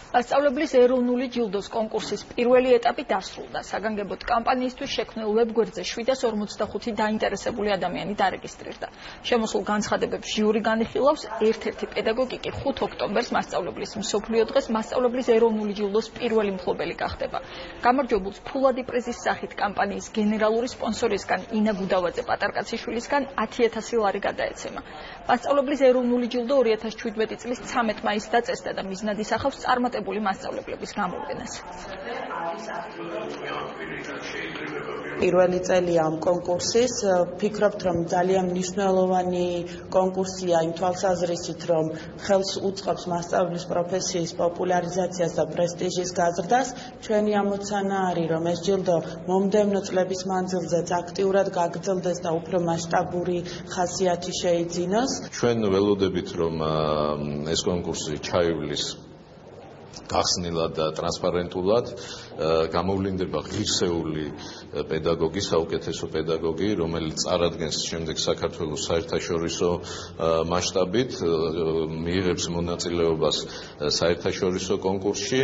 მასწავლებლის ეროვნული ჯილდოს კონკურსის პირველი ეტაპი დასრულდა. საგანგებოდ კამპანიისთვის შექმნილ ვებგვერდზე 745 დაინტერესებული ადამიანი დარეგისტრირდა. შემოსულ განცხადებებს ჟიური განიხილავს, ერთ-ერთი პედაგოგი კი 5 ოქტომბერს მასწავლებლის მსოფლიო დღეს მასწავლებლის ეროვნული ჯილდოს პირველი მფლობელი გახდება. გამარჯვებულს ფულადი პრიზის სახით კამპანიის გენერალური სპონსორისგან ინა გუდავაძე პატარკაციშვილისგან 10,000 ლარი გადაეცემა. მასწავლებლის ეროვნული ჯილდო 2017 წლის 13 მაისს დაწესდა და მიზნად ისახავს წარმატებული მასწავლებლების გამოვლენას. პირველი წელია ამ კონკურსის. ვფიქრობთ, რომ ძალიან მნიშვნელოვანი კონკურსია იმ თვალსაზრისით, რომ ხელს უწყობს მასწავლებლის პროფესიის პოპულარიზაციას და პრესტიჟის გაზრდას. ჩვენი ამოცანა არის, რომ ეს ჯილდო მომდევნო წლების მანძილზეც აქტიურად გაგრძელდეს და უფრო მასშტაბური ხასიათი შეიძინოს. ჩვენ ველოდებით, რომ ეს კონკურსი ჩაივლის გახსნილად და ტრანსპარენტულად, გამოვლინდება ღირსეული პედაგოგი, საუკეთესო პედაგოგი, რომელიც წარადგენს შემდეგ საქართველოს საერთაშორისო მასშტაბით, მიიღებს მონაწილეობას საერთაშორისო კონკურსში.